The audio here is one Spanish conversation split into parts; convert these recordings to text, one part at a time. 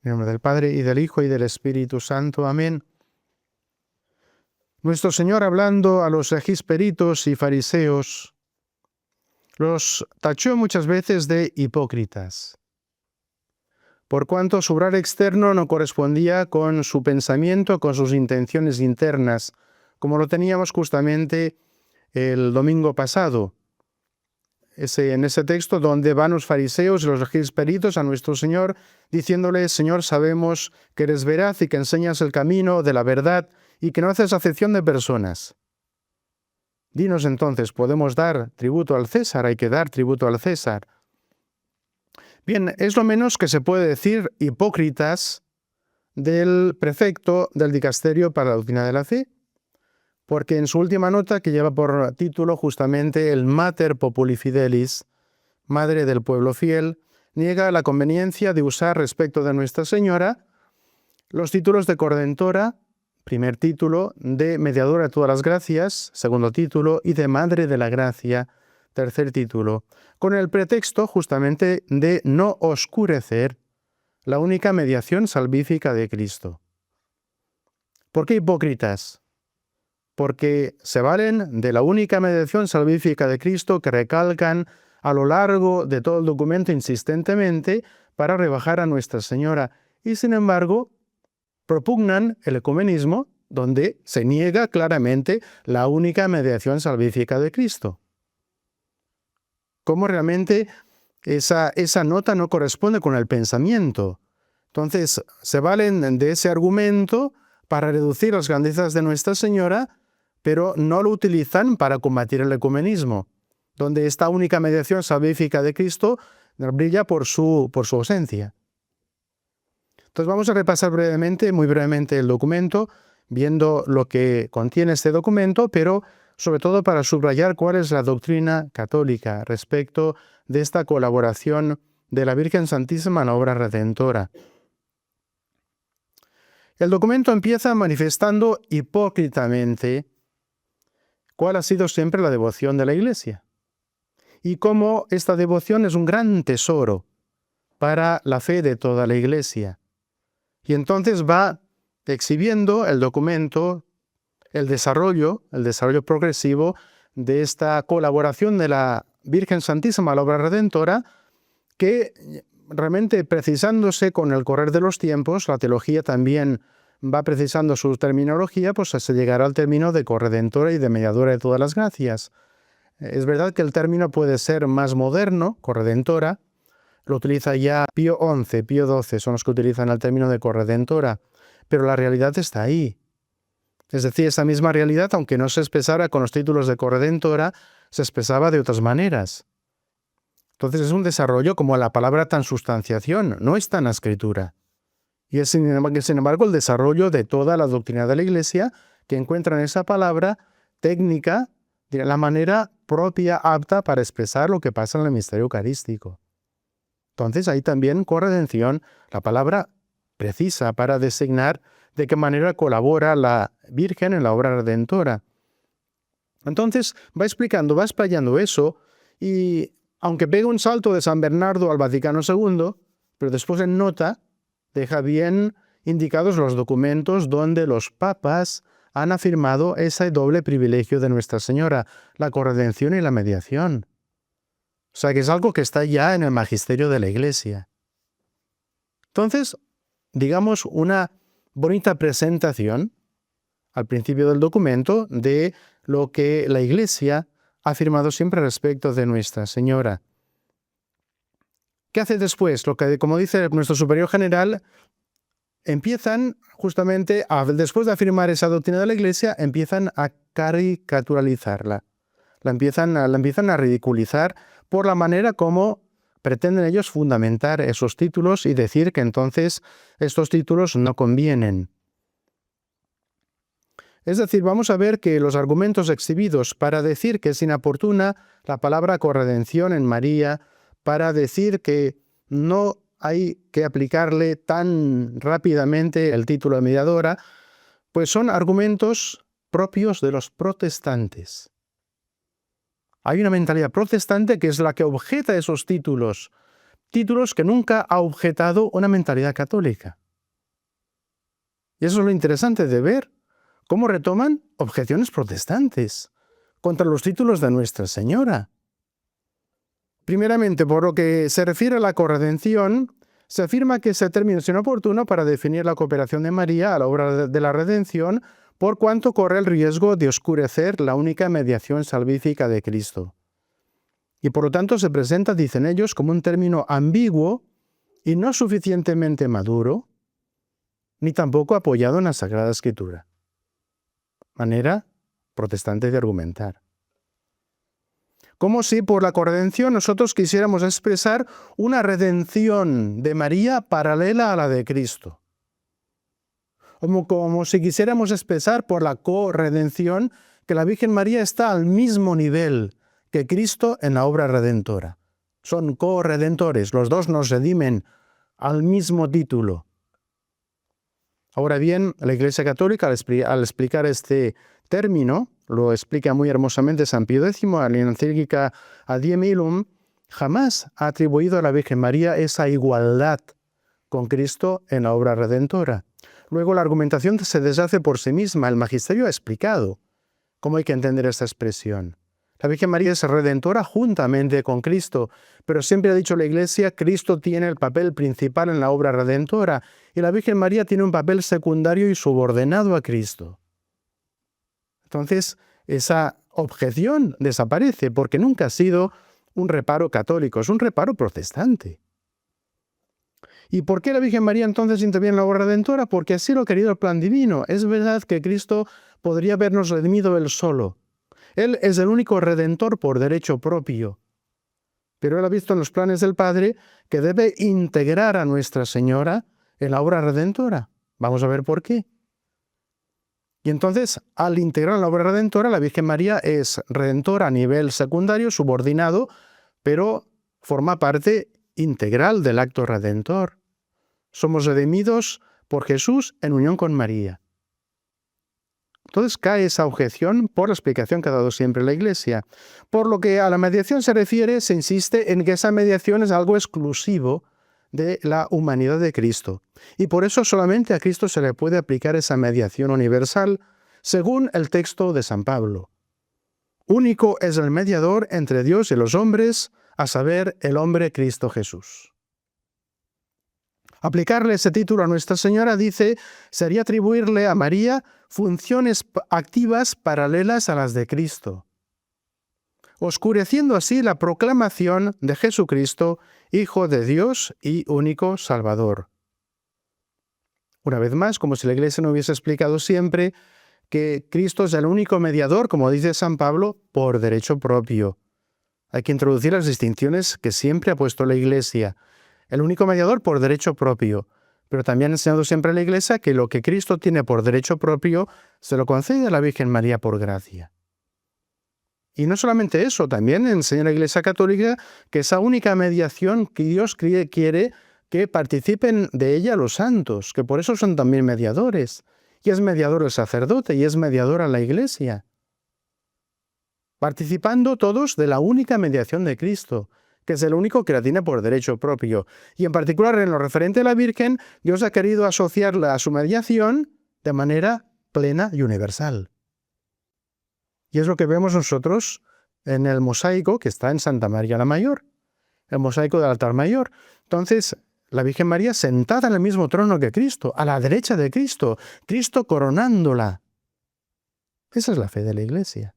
En nombre del Padre, y del Hijo, y del Espíritu Santo. Amén. Nuestro Señor, hablando a los legisperitos y fariseos, los tachó muchas veces de hipócritas, por cuanto su obrar externo no correspondía con su pensamiento, con sus intenciones internas, como lo teníamos justamente el domingo pasado. En ese texto donde van los fariseos y los legisperitos a nuestro Señor, diciéndole: Señor, sabemos que eres veraz y que enseñas el camino de la verdad y que no haces acepción de personas. Dinos entonces, ¿podemos dar tributo al César? Hay que dar tributo al César. Bien, es lo menos que se puede decir hipócritas del prefecto del dicasterio para la doctrina de la fe, porque en su última nota, que lleva por título justamente el Mater Populi Fidelis, Madre del Pueblo Fiel, niega la conveniencia de usar respecto de Nuestra Señora los títulos de Corredentora, primer título, de Mediadora de todas las gracias, segundo título, y de Madre de la Gracia, tercer título, con el pretexto justamente de no oscurecer la única mediación salvífica de Cristo. ¿Por qué hipócritas? Porque se valen de la única mediación salvífica de Cristo que recalcan a lo largo de todo el documento insistentemente para rebajar a Nuestra Señora, y sin embargo propugnan el ecumenismo, donde se niega claramente la única mediación salvífica de Cristo. ¿Cómo realmente esa nota no corresponde con el pensamiento? Entonces, se valen de ese argumento para reducir las grandezas de Nuestra Señora, pero no lo utilizan para combatir el ecumenismo, donde esta única mediación salvífica de Cristo brilla por su ausencia. Entonces vamos a repasar muy brevemente el documento, viendo lo que contiene este documento, pero sobre todo para subrayar cuál es la doctrina católica respecto de esta colaboración de la Virgen Santísima en la obra redentora. El documento empieza manifestando hipócritamente cuál ha sido siempre la devoción de la Iglesia y cómo esta devoción es un gran tesoro para la fe de toda la Iglesia. Y entonces va exhibiendo el documento, el desarrollo progresivo de esta colaboración de la Virgen Santísima a la obra redentora, que realmente, precisándose con el correr de los tiempos, la teología también va precisando su terminología, pues se llegará al término de corredentora y de mediadora de todas las gracias. Es verdad que el término puede ser más moderno, corredentora, lo utiliza ya Pío XI, Pío XII, son los que utilizan el término de corredentora, pero la realidad está ahí. Es decir, esa misma realidad, aunque no se expresara con los títulos de corredentora, se expresaba de otras maneras. Entonces es un desarrollo como la palabra transubstanciación, no está en la Escritura. Y es sin embargo el desarrollo de toda la doctrina de la Iglesia que encuentra en esa palabra técnica, de la manera propia, apta para expresar lo que pasa en el misterio eucarístico. Entonces ahí también corredención, la palabra precisa para designar de qué manera colabora la Virgen en la obra redentora. Entonces va explicando, va explayando eso, y aunque pega un salto de San Bernardo al Vaticano II, pero después en nota deja bien indicados los documentos donde los papas han afirmado ese doble privilegio de Nuestra Señora, la corredención y la mediación. O sea que es algo que está ya en el magisterio de la Iglesia. Entonces, digamos, una bonita presentación al principio del documento de lo que la Iglesia ha afirmado siempre respecto de Nuestra Señora. ¿Qué hace después? Lo que, como dice nuestro superior general, empiezan justamente, después de afirmar esa doctrina de la Iglesia, empiezan a caricaturalizarla. La empiezan a ridiculizar por la manera como pretenden ellos fundamentar esos títulos y decir que entonces estos títulos no convienen. Es decir, vamos a ver que los argumentos exhibidos para decir que es inoportuna la palabra corredención en María, para decir que no hay que aplicarle tan rápidamente el título de mediadora, pues son argumentos propios de los protestantes. Hay una mentalidad protestante que es la que objeta esos títulos títulos que nunca ha objetado una mentalidad católica. Y eso es lo interesante de ver cómo retoman objeciones protestantes contra los títulos de Nuestra Señora. Primeramente, por lo que se refiere a la corredención, se afirma que ese término es inoportuno para definir la cooperación de María a la obra de la redención, por cuanto corre el riesgo de oscurecer la única mediación salvífica de Cristo. Y por lo tanto se presenta, dicen ellos, como un término ambiguo y no suficientemente maduro, ni tampoco apoyado en la Sagrada Escritura. Manera protestante de argumentar. Como si por la corredención nosotros quisiéramos expresar una redención de María paralela a la de Cristo. Como si quisiéramos expresar por la corredención que la Virgen María está al mismo nivel que Cristo en la obra redentora. Son corredentores, los dos nos redimen al mismo título. Ahora bien, la Iglesia Católica, al explicar este término, lo explica muy hermosamente San Pío X, en la encíclica Adiem Illum, jamás ha atribuido a la Virgen María esa igualdad con Cristo en la obra redentora. Luego la argumentación se deshace por sí misma. El magisterio ha explicado cómo hay que entender esta expresión. La Virgen María es redentora juntamente con Cristo, pero siempre ha dicho la Iglesia, Cristo tiene el papel principal en la obra redentora y la Virgen María tiene un papel secundario y subordinado a Cristo. Entonces, esa objeción desaparece porque nunca ha sido un reparo católico, es un reparo protestante. ¿Y por qué la Virgen María entonces interviene en la obra redentora? Porque así lo ha querido el plan divino. Es verdad que Cristo podría habernos redimido él solo. Él es el único redentor por derecho propio. Pero él ha visto en los planes del Padre que debe integrar a Nuestra Señora en la obra redentora. Vamos a ver por qué. Y entonces, al integrar en la obra redentora, la Virgen María es redentora a nivel secundario, subordinado, pero forma parte integral del acto redentor. Somos redimidos por Jesús en unión con María. Entonces cae esa objeción por la explicación que ha dado siempre la Iglesia. Por lo que a la mediación se refiere, se insiste en que esa mediación es algo exclusivo de la humanidad de Cristo. Y por eso solamente a Cristo se le puede aplicar esa mediación universal, según el texto de San Pablo. Único es el mediador entre Dios y los hombres, a saber, el hombre Cristo Jesús. Aplicarle ese título a Nuestra Señora, dice, sería atribuirle a María funciones activas paralelas a las de Cristo, oscureciendo así la proclamación de Jesucristo, Hijo de Dios y único Salvador. Una vez más, como si la Iglesia no hubiese explicado siempre que Cristo es el único mediador, como dice San Pablo, por derecho propio. Hay que introducir las distinciones que siempre ha puesto la Iglesia. El único mediador por derecho propio, pero también ha enseñado siempre la Iglesia que lo que Cristo tiene por derecho propio se lo concede a la Virgen María por gracia. Y no solamente eso, también enseña la Iglesia Católica que esa única mediación que Dios quiere que participen de ella los santos, que por eso son también mediadores. Y es mediador el sacerdote y es mediadora la Iglesia. Participando todos de la única mediación de Cristo, que es el único que la tiene por derecho propio. Y en particular en lo referente a la Virgen, Dios ha querido asociarla a su mediación de manera plena y universal. Y es lo que vemos nosotros en el mosaico que está en Santa María la Mayor, el mosaico del altar mayor. Entonces, la Virgen María sentada en el mismo trono que Cristo, a la derecha de Cristo, Cristo coronándola. Esa es la fe de la Iglesia.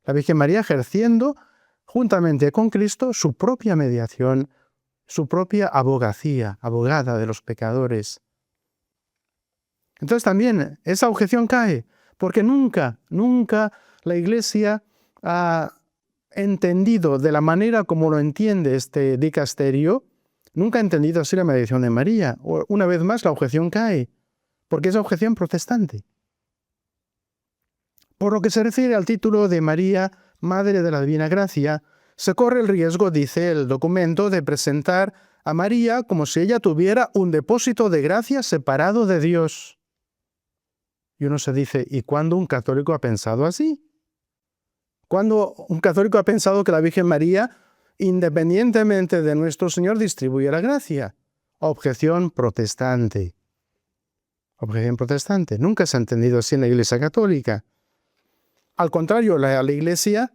La Virgen María ejerciendo juntamente con Cristo su propia mediación, su propia abogacía, abogada de los pecadores. Entonces también esa objeción cae, porque nunca la Iglesia ha entendido de la manera como lo entiende este dicasterio, nunca ha entendido así la mediación de María. Una vez más la objeción cae, porque es objeción protestante. Por lo que se refiere al título de María, Madre de la Divina Gracia, se corre el riesgo, dice el documento, de presentar a María como si ella tuviera un depósito de gracia separado de Dios. Y uno se dice, ¿y cuándo un católico ha pensado así? ¿Cuándo un católico ha pensado que la Virgen María independientemente de nuestro Señor, distribuye la gracia. Objeción protestante. Objeción protestante. Nunca se ha entendido así en la Iglesia Católica. Al contrario, la Iglesia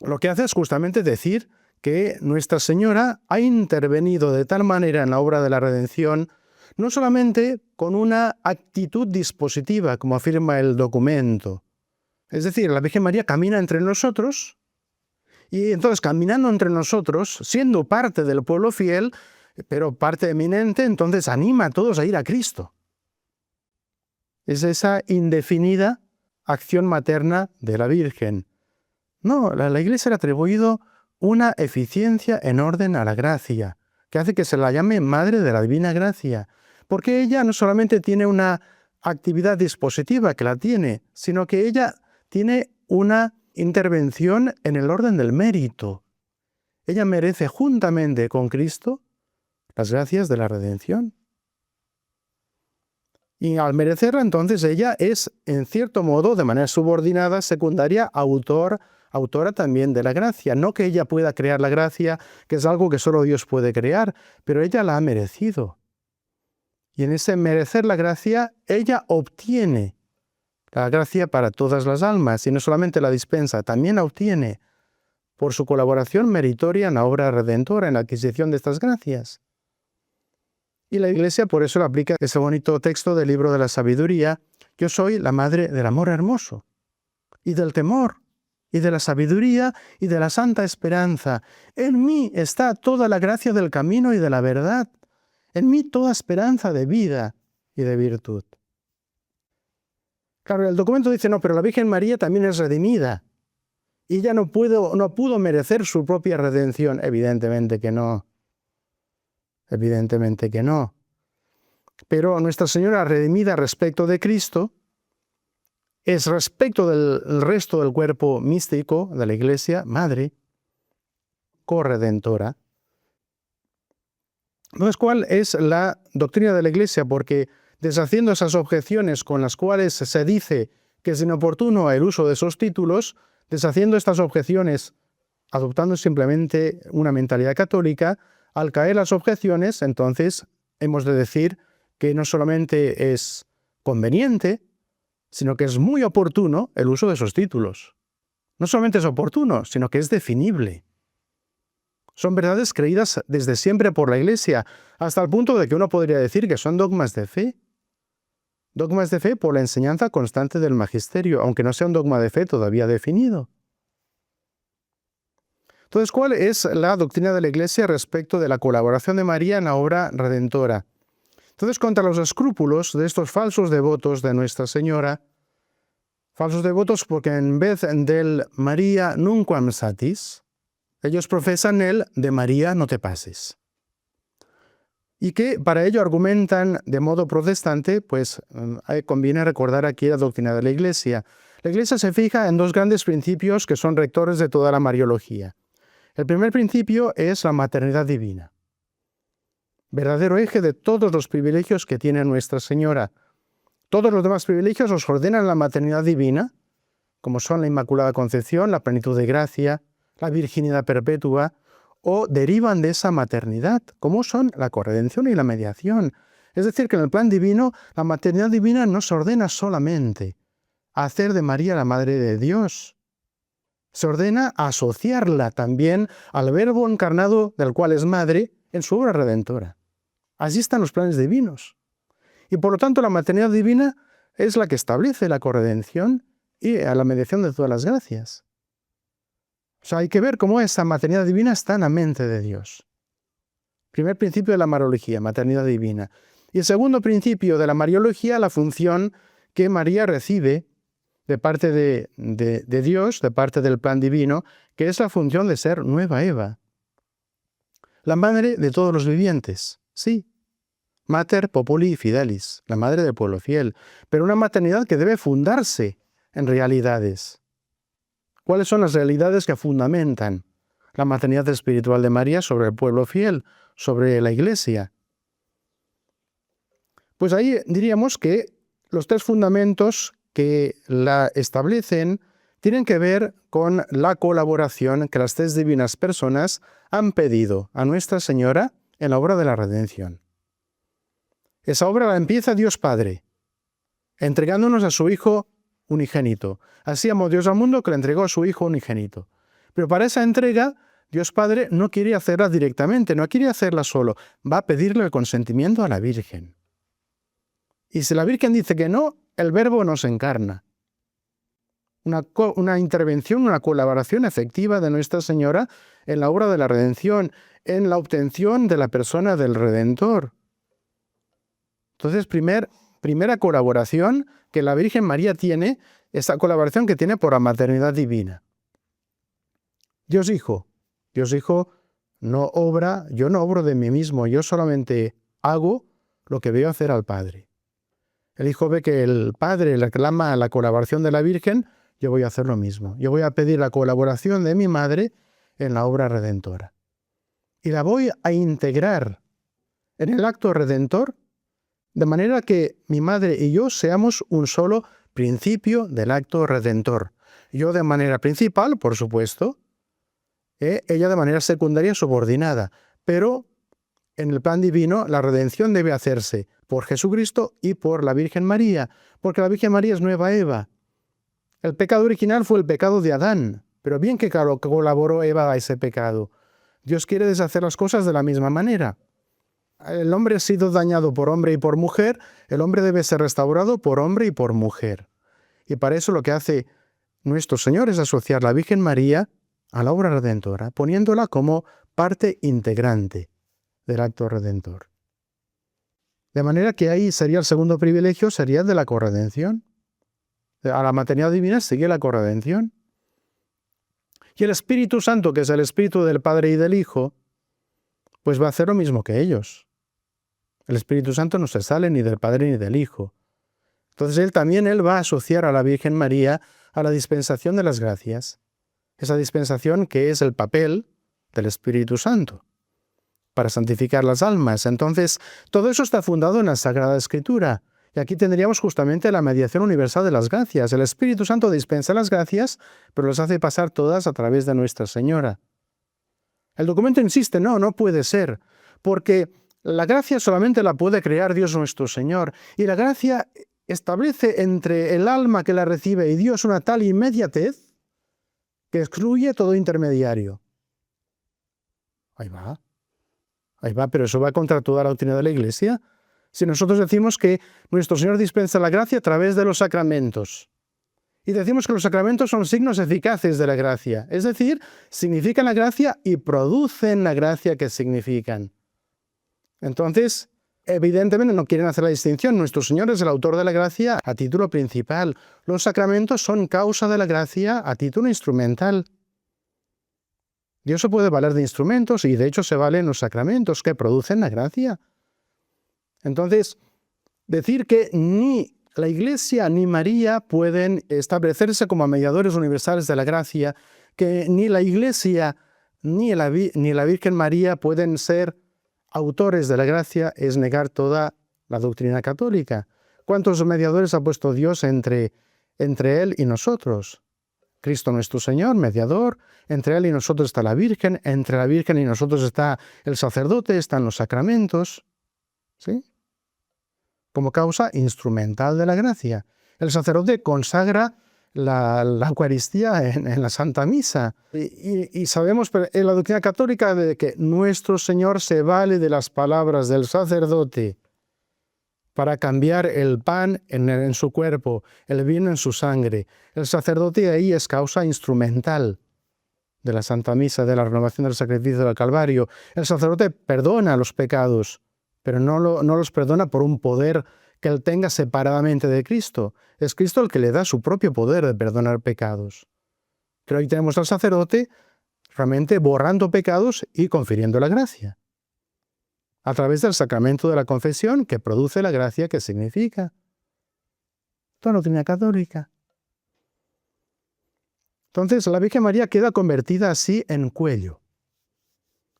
lo que hace es justamente decir que Nuestra Señora ha intervenido de tal manera en la obra de la redención, no solamente con una actitud dispositiva, como afirma el documento. Es decir, la Virgen María camina entre nosotros, y entonces caminando entre nosotros, siendo parte del pueblo fiel, pero parte eminente, entonces anima a todos a ir a Cristo. Es esa indefinida acción materna de la Virgen. No, la Iglesia le ha atribuido una eficiencia en orden a la gracia, que hace que se la llame Madre de la Divina Gracia, porque ella no solamente tiene una actividad dispositiva, que la tiene, sino que ella tiene una intervención en el orden del mérito. Ella merece juntamente con Cristo las gracias de la redención. Y al merecerla, entonces, ella es, en cierto modo, de manera subordinada, secundaria, autora también de la gracia. No que ella pueda crear la gracia, que es algo que solo Dios puede crear, pero ella la ha merecido. Y en ese merecer la gracia, ella obtiene la gracia para todas las almas, y no solamente la dispensa, también la obtiene por su colaboración meritoria en la obra redentora, en la adquisición de estas gracias. Y la Iglesia por eso le aplica ese bonito texto del libro de la sabiduría: yo soy la madre del amor hermoso, y del temor, y de la sabiduría, y de la santa esperanza. En mí está toda la gracia del camino y de la verdad. En mí toda esperanza de vida y de virtud. Claro, el documento dice, no, pero la Virgen María también es redimida. Y ella no pudo merecer su propia redención. Evidentemente que no. Evidentemente que no. Pero Nuestra Señora redimida respecto de Cristo es respecto del resto del cuerpo místico de la Iglesia, Madre, corredentora. Entonces, ¿cuál es la doctrina de la Iglesia? Porque deshaciendo esas objeciones con las cuales se dice que es inoportuno el uso de esos títulos, deshaciendo estas objeciones, adoptando simplemente una mentalidad católica, al caer las objeciones, entonces hemos de decir que no solamente es conveniente, sino que es muy oportuno el uso de esos títulos. No solamente es oportuno, sino que es definible. Son verdades creídas desde siempre por la Iglesia, hasta el punto de que uno podría decir que son dogmas de fe. Dogmas de fe por la enseñanza constante del magisterio, aunque no sea un dogma de fe todavía definido. Entonces, ¿cuál es la doctrina de la Iglesia respecto de la colaboración de María en la obra redentora? Entonces, contra los escrúpulos de estos falsos devotos de Nuestra Señora, falsos devotos porque en vez del María nunquam satis, ellos profesan el de María no te pases. Y que para ello argumentan de modo protestante, pues conviene recordar aquí la doctrina de la Iglesia. La Iglesia se fija en dos grandes principios que son rectores de toda la mariología. El primer principio es la maternidad divina, verdadero eje de todos los privilegios que tiene Nuestra Señora. Todos los demás privilegios los ordenan la maternidad divina, como son la Inmaculada Concepción, la plenitud de gracia, la virginidad perpetua, o derivan de esa maternidad, como son la corredención y la mediación. Es decir, que en el plan divino, la maternidad divina no se ordena solamente a hacer de María la Madre de Dios. Se ordena a asociarla también al Verbo encarnado, del cual es madre, en su obra redentora. Así están los planes divinos. Y por lo tanto, la maternidad divina es la que establece la corredención y a la mediación de todas las gracias. O sea, hay que ver cómo esa maternidad divina está en la mente de Dios. Primer principio de la mariología, maternidad divina. Y el segundo principio de la mariología, la función que María recibe de parte de Dios, de parte del plan divino, que es la función de ser nueva Eva. La madre de todos los vivientes, sí. Mater populi fidelis, la madre del pueblo fiel. Pero una maternidad que debe fundarse en realidades. ¿Cuáles son las realidades que fundamentan la maternidad espiritual de María sobre el pueblo fiel, sobre la Iglesia? Pues ahí diríamos que los tres fundamentos que la establecen tienen que ver con la colaboración que las tres divinas personas han pedido a Nuestra Señora en la obra de la redención. Esa obra la empieza Dios Padre, entregándonos a su Hijo unigénito. Así amó Dios al mundo que le entregó a su Hijo unigénito. Pero para esa entrega, Dios Padre no quiere hacerla directamente, no quiere hacerla solo, va a pedirle el consentimiento a la Virgen. Y si la Virgen dice que no, el Verbo nos encarna. Una intervención, una colaboración efectiva de Nuestra Señora en la obra de la redención, en la obtención de la persona del Redentor. Entonces, primera colaboración que la Virgen María tiene, esta colaboración que tiene por la maternidad divina. Dios Hijo no obra, yo no obro de mí mismo, yo solamente hago lo que veo hacer al Padre. El Hijo ve que el Padre reclama la colaboración de la Virgen, yo voy a hacer lo mismo. Yo voy a pedir la colaboración de mi Madre en la obra redentora. Y la voy a integrar en el acto redentor, de manera que mi Madre y yo seamos un solo principio del acto redentor. Yo de manera principal, por supuesto, ella de manera secundaria subordinada, pero en el plan divino la redención debe hacerse por Jesucristo y por la Virgen María, porque la Virgen María es nueva Eva. El pecado original fue el pecado de Adán, pero bien que colaboró Eva a ese pecado. Dios quiere deshacer las cosas de la misma manera. El hombre ha sido dañado por hombre y por mujer, el hombre debe ser restaurado por hombre y por mujer. Y para eso lo que hace nuestro Señor es asociar la Virgen María a la obra redentora, poniéndola como parte integrante del acto redentor. De manera que ahí sería el segundo privilegio, sería el de la corredención. A la maternidad divina sigue la corredención. Y el Espíritu Santo, que es el Espíritu del Padre y del Hijo, pues va a hacer lo mismo que ellos. El Espíritu Santo no se sale ni del Padre ni del Hijo. Entonces él va a asociar a la Virgen María a la dispensación de las gracias. Esa dispensación que es el papel del Espíritu Santo para santificar las almas. Entonces, todo eso está fundado en la Sagrada Escritura. Y aquí tendríamos justamente la mediación universal de las gracias. El Espíritu Santo dispensa las gracias, pero las hace pasar todas a través de Nuestra Señora. El documento insiste, no puede ser, porque la gracia solamente la puede crear Dios nuestro Señor. Y la gracia establece entre el alma que la recibe y Dios una tal inmediatez que excluye todo intermediario. Ahí va, pero eso va contra toda la doctrina de la Iglesia. Si nosotros decimos que nuestro Señor dispensa la gracia a través de los sacramentos, y decimos que los sacramentos son signos eficaces de la gracia, es decir, significan la gracia y producen la gracia que significan. Entonces, evidentemente no quieren hacer la distinción. Nuestro Señor es el autor de la gracia a título principal. Los sacramentos son causa de la gracia a título instrumental. Dios se puede valer de instrumentos y de hecho se valen los sacramentos que producen la gracia. Entonces, decir que ni la Iglesia ni María pueden establecerse como mediadores universales de la gracia, que ni la Iglesia ni la Virgen María pueden ser autores de la gracia, es negar toda la doctrina católica. ¿Cuántos mediadores ha puesto Dios entre Él y nosotros? Cristo nuestro Señor, mediador, entre Él y nosotros está la Virgen, entre la Virgen y nosotros está el sacerdote, están los sacramentos, ¿sí? Como causa instrumental de la gracia. El sacerdote consagra la Eucaristía en la Santa Misa. Y sabemos en la doctrina católica de que nuestro Señor se vale de las palabras del sacerdote para cambiar el pan en su cuerpo, el vino en su sangre. El sacerdote ahí es causa instrumental de la Santa Misa, de la renovación del sacrificio del Calvario. El sacerdote perdona los pecados, pero no los perdona por un poder que él tenga separadamente de Cristo. Es Cristo el que le da su propio poder de perdonar pecados. Pero ahí tenemos al sacerdote realmente borrando pecados y confiriendo la gracia, a través del sacramento de la confesión que produce la gracia que significa. Toda la doctrina católica. Entonces la Virgen María queda convertida así en cuello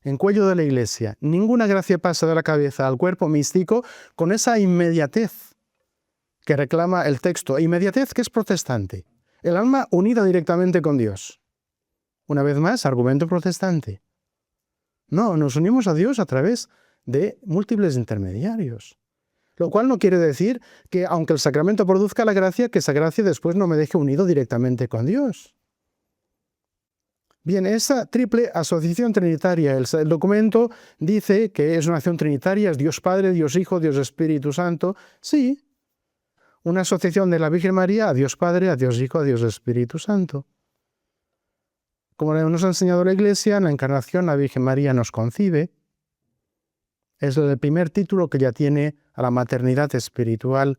de la Iglesia. Ninguna gracia pasa de la cabeza al cuerpo místico con esa inmediatez que reclama el texto. Inmediatez que es protestante. El alma unida directamente con Dios. Una vez más, argumento protestante. No, nos unimos a Dios a través de múltiples intermediarios. Lo cual no quiere decir que, aunque el sacramento produzca la gracia, que esa gracia después no me deje unido directamente con Dios. Bien, esa triple asociación trinitaria, el documento dice que es una acción trinitaria, es Dios Padre, Dios Hijo, Dios Espíritu Santo. Sí, una asociación de la Virgen María a Dios Padre, a Dios Hijo, a Dios Espíritu Santo. Como nos ha enseñado la Iglesia, en la Encarnación la Virgen María nos concibe. Es el primer título que ya tiene a la maternidad espiritual.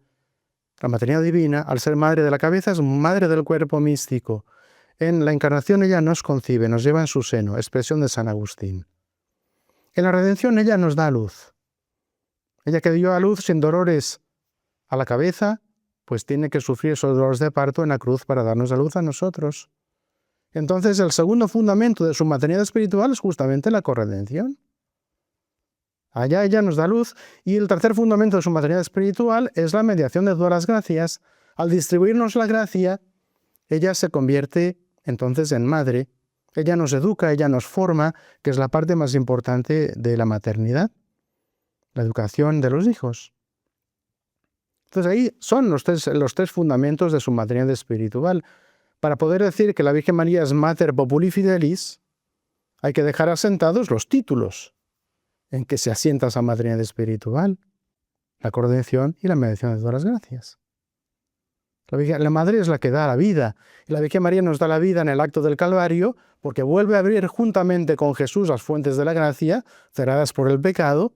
La maternidad divina, al ser madre de la cabeza, es madre del cuerpo místico. En la Encarnación ella nos concibe, nos lleva en su seno, expresión de San Agustín. En la redención ella nos da a luz. Ella que dio a luz sin dolores a la cabeza, pues tiene que sufrir esos dolores de parto en la cruz para darnos la luz a nosotros. Entonces el segundo fundamento de su maternidad espiritual es justamente la corredención. Allá ella nos da luz, y el tercer fundamento de su maternidad espiritual es la mediación de todas las gracias. Al distribuirnos la gracia, ella se convierte entonces en madre. Ella nos educa, ella nos forma, que es la parte más importante de la maternidad, la educación de los hijos. Entonces ahí son los tres fundamentos de su maternidad espiritual. Para poder decir que la Virgen María es Mater Populi Fidelis, hay que dejar asentados los títulos en que se asienta esa maternidad espiritual: la corredención y la mediación de todas las gracias. La Madre es la que da la vida, y la Virgen María nos da la vida en el acto del Calvario, porque vuelve a abrir juntamente con Jesús las fuentes de la gracia, cerradas por el pecado.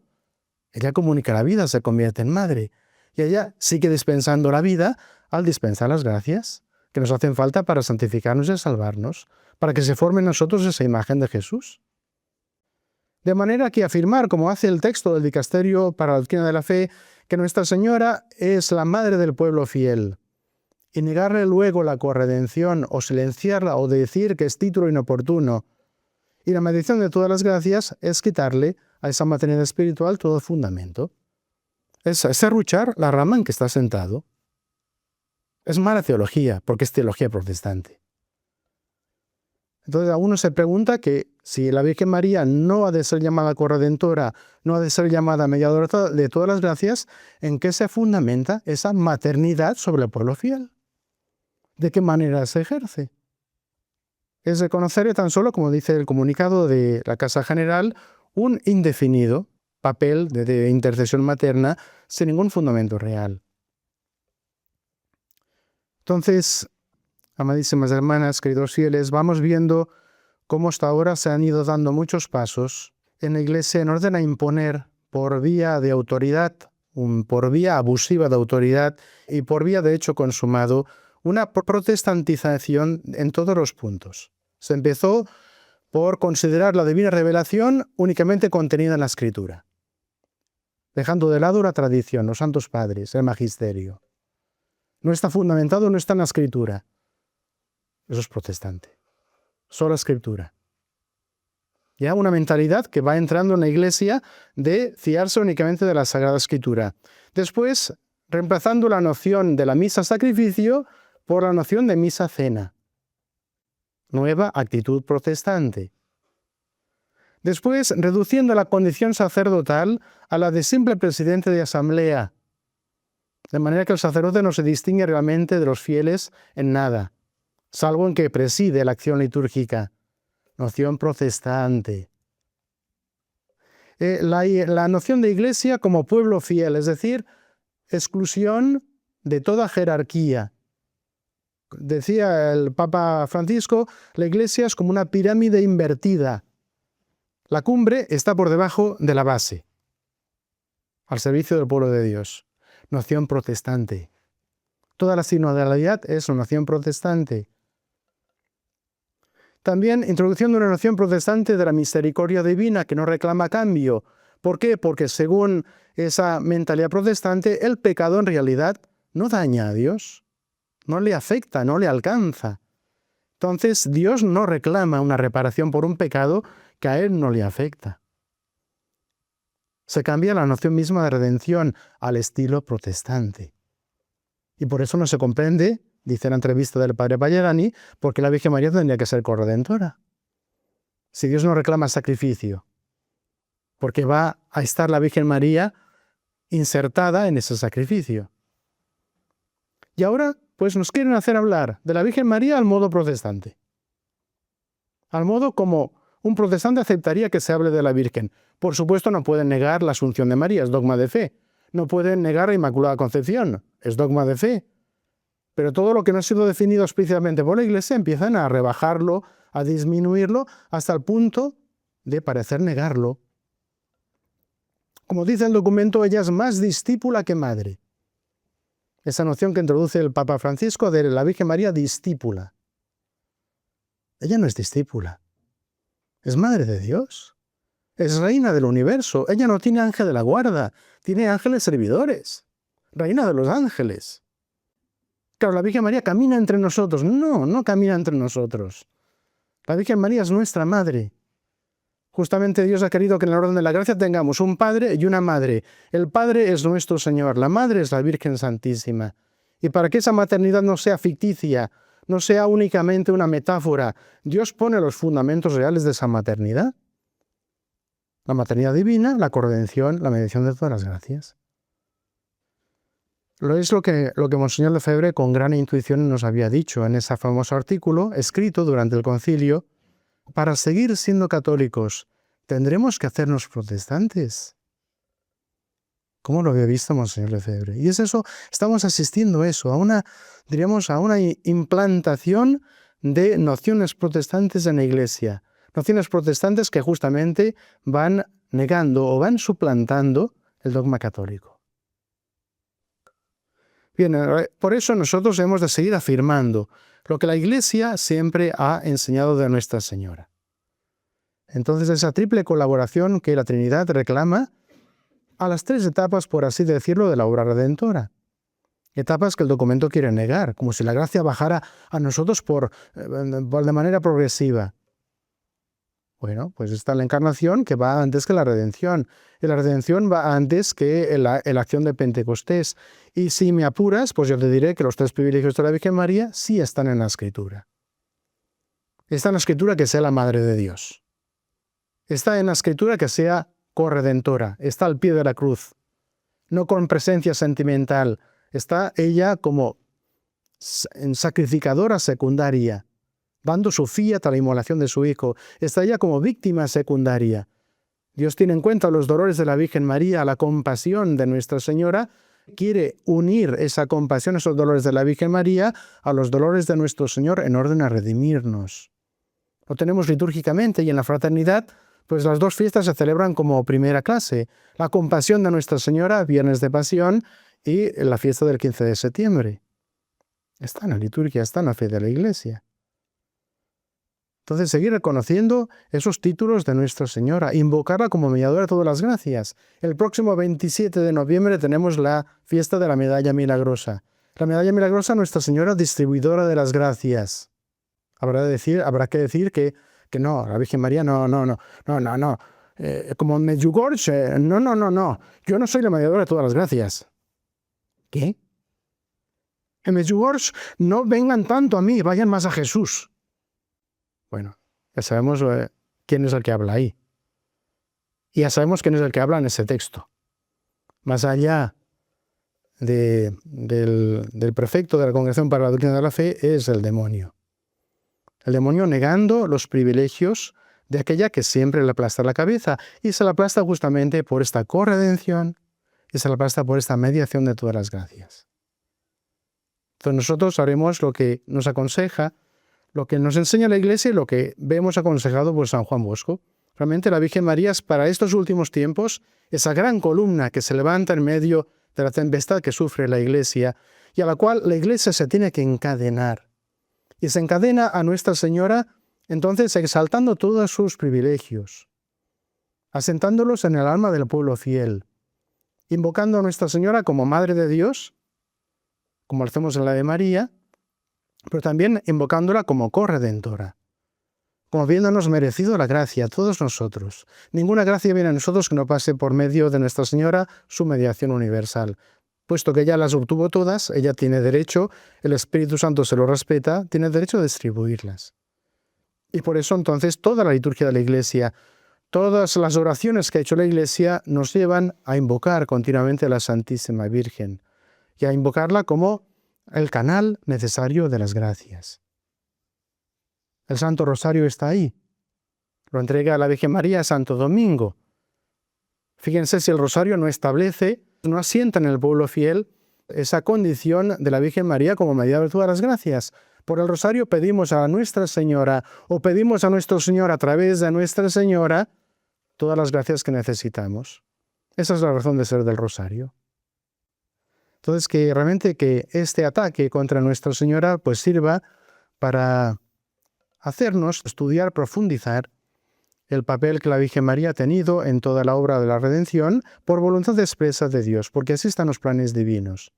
Ella comunica la vida, se convierte en madre, y ella sigue dispensando la vida al dispensar las gracias que nos hacen falta para santificarnos y salvarnos, para que se forme en nosotros esa imagen de Jesús. De manera que afirmar, como hace el texto del Dicasterio para la Doctrina de la Fe, que Nuestra Señora es la madre del pueblo fiel, y negarle luego la corredención, o silenciarla, o decir que es título inoportuno, y la mediación de todas las gracias, es quitarle a esa maternidad espiritual todo fundamento. Es serruchar la rama en que está sentado. Es mala teología, porque es teología protestante. Entonces a uno se pregunta que si la Virgen María no ha de ser llamada corredentora, no ha de ser llamada mediadora de todas las gracias, ¿en qué se fundamenta esa maternidad sobre el pueblo fiel? ¿De qué manera se ejerce? Es reconocer tan solo, como dice el comunicado de la Casa General, un indefinido papel de intercesión materna sin ningún fundamento real. Entonces, amadísimas hermanas, queridos fieles, vamos viendo cómo hasta ahora se han ido dando muchos pasos en la Iglesia en orden a imponer por vía de autoridad, por vía abusiva de autoridad y por vía de hecho consumado, una protestantización en todos los puntos. Se empezó por considerar la divina revelación únicamente contenida en la Escritura, dejando de lado la tradición, los santos padres, el magisterio. No está fundamentado, no está en la Escritura. Eso es protestante. Solo Escritura. Ya una mentalidad que va entrando en la Iglesia de fiarse únicamente de la Sagrada Escritura. Después, reemplazando la noción de la misa-sacrificio por la noción de misa-cena. Nueva actitud protestante. Después, reduciendo la condición sacerdotal a la de simple presidente de asamblea, de manera que el sacerdote no se distingue realmente de los fieles en nada, salvo en que preside la acción litúrgica. Noción protestante. La noción de Iglesia como pueblo fiel, es decir, exclusión de toda jerarquía. Decía el Papa Francisco, la Iglesia es como una pirámide invertida. La cumbre está por debajo de la base, al servicio del pueblo de Dios. Noción protestante. Toda la sinodalidad es una noción protestante. También introducción de una noción protestante de la misericordia divina que no reclama cambio. ¿Por qué? Porque según esa mentalidad protestante, el pecado en realidad no daña a Dios, no le afecta, no le alcanza. Entonces Dios no reclama una reparación por un pecado que a Él no le afecta. Se cambia la noción misma de redención al estilo protestante. Y por eso no se comprende dice la entrevista del padre Palladani, ¿por qué la Virgen María tendría que ser corredentora? Si Dios no reclama sacrificio, porque va a estar la Virgen María insertada en ese sacrificio. Y ahora, pues nos quieren hacer hablar de la Virgen María al modo protestante. Al modo como un protestante aceptaría que se hable de la Virgen. Por supuesto, no pueden negar la Asunción de María, es dogma de fe. No pueden negar la Inmaculada Concepción, es dogma de fe. Pero todo lo que no ha sido definido especialmente por la Iglesia empiezan a rebajarlo, a disminuirlo, hasta el punto de parecer negarlo. Como dice el documento, ella es más discípula que madre. Esa noción que introduce el Papa Francisco de la Virgen María discípula. Ella no es discípula, es madre de Dios, es reina del universo. Ella no tiene ángel de la guarda, tiene ángeles servidores, reina de los ángeles. Claro, la Virgen María camina entre nosotros. No, no camina entre nosotros. La Virgen María es nuestra madre. Justamente Dios ha querido que en el orden de la gracia tengamos un padre y una madre. El padre es nuestro Señor, la madre es la Virgen Santísima. Y para que esa maternidad no sea ficticia, no sea únicamente una metáfora, Dios pone los fundamentos reales de esa maternidad. La maternidad divina, la corredención, la mediación de todas las gracias. Es lo que Monseñor Lefebvre con gran intuición nos había dicho en ese famoso artículo escrito durante el concilio. Para seguir siendo católicos, ¿tendremos que hacernos protestantes? ¿Cómo lo había visto Monseñor Lefebvre? Y es eso, estamos asistiendo a eso, a una implantación de nociones protestantes en la Iglesia. Nociones protestantes que justamente van negando o van suplantando el dogma católico. Bien, por eso nosotros hemos de seguir afirmando lo que la Iglesia siempre ha enseñado de Nuestra Señora. Entonces, esa triple colaboración que la Trinidad reclama a las tres etapas, por así decirlo, de la obra redentora. Etapas que el documento quiere negar, como si la gracia bajara a nosotros de manera progresiva. Bueno, pues está la encarnación que va antes que la redención. Y la redención va antes que la acción de Pentecostés. Y si me apuras, pues yo te diré que los tres privilegios de la Virgen María sí están en la Escritura. Está en la Escritura que sea la Madre de Dios. Está en la Escritura que sea corredentora. Está al pie de la cruz. No con presencia sentimental. Está ella como sacrificadora secundaria, dando su fiat a la inmolación de su Hijo. Está ella como víctima secundaria. Dios tiene en cuenta los dolores de la Virgen María, la compasión de Nuestra Señora. Quiere unir esa compasión, esos dolores de la Virgen María, a los dolores de nuestro Señor en orden a redimirnos. Lo tenemos litúrgicamente y en la fraternidad, pues las dos fiestas se celebran como primera clase. La compasión de Nuestra Señora, Viernes de Pasión, y la fiesta del 15 de septiembre. Está en la liturgia, está en la fe de la Iglesia. Entonces, seguir reconociendo esos títulos de Nuestra Señora, invocarla como mediadora de todas las gracias. El próximo 27 de noviembre tenemos la fiesta de la Medalla Milagrosa. La Medalla Milagrosa, Nuestra Señora distribuidora de las gracias. Habrá que decir que no, la Virgen María no. Como Medjugorje, no. Yo no soy la mediadora de todas las gracias. ¿Qué? En Medjugorje no vengan tanto a mí, vayan más a Jesús. Bueno, ya sabemos quién es el que habla ahí. Y ya sabemos quién es el que habla en ese texto. Más allá del prefecto de la Congregación para la Doctrina de la Fe es el demonio. El demonio negando los privilegios de aquella que siempre le aplasta la cabeza. Y se la aplasta justamente por esta corredención y se la aplasta por esta mediación de todas las gracias. Entonces nosotros haremos lo que nos aconseja, lo que nos enseña la Iglesia y lo que vemos aconsejado por San Juan Bosco. Realmente la Virgen María es para estos últimos tiempos esa gran columna que se levanta en medio de la tempestad que sufre la Iglesia y a la cual la Iglesia se tiene que encadenar. Y se encadena a Nuestra Señora, entonces exaltando todos sus privilegios, asentándolos en el alma del pueblo fiel, invocando a Nuestra Señora como Madre de Dios, como lo hacemos en la de María, pero también invocándola como corredentora, como habiéndonos merecido la gracia a todos nosotros. Ninguna gracia viene a nosotros que no pase por medio de Nuestra Señora, su mediación universal. puesto que ella las obtuvo todas, ella tiene derecho, el Espíritu Santo se lo respeta, tiene derecho a distribuirlas. Y por eso entonces toda la liturgia de la Iglesia, todas las oraciones que ha hecho la Iglesia nos llevan a invocar continuamente a la Santísima Virgen y a invocarla como el canal necesario de las gracias. El Santo Rosario está ahí. Lo entrega a la Virgen María a Santo Domingo. Fíjense si el Rosario no establece, no asienta en el pueblo fiel esa condición de la Virgen María como medida de todas las gracias. Por el Rosario pedimos a Nuestra Señora o pedimos a nuestro Señor a través de Nuestra Señora todas las gracias que necesitamos. Esa es la razón de ser del Rosario. Entonces, que realmente que este ataque contra Nuestra Señora pues sirva para hacernos estudiar, profundizar el papel que la Virgen María ha tenido en toda la obra de la redención por voluntad expresa de Dios, porque así están los planes divinos.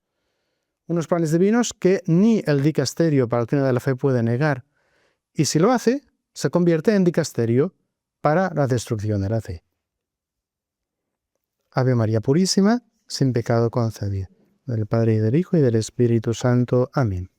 Unos planes divinos que ni el dicasterio para la doctrina de la fe puede negar. Y si lo hace, se convierte en dicasterio para la destrucción de la fe. Ave María Purísima, sin pecado concebida. Del Padre y del Hijo y del Espíritu Santo. Amén.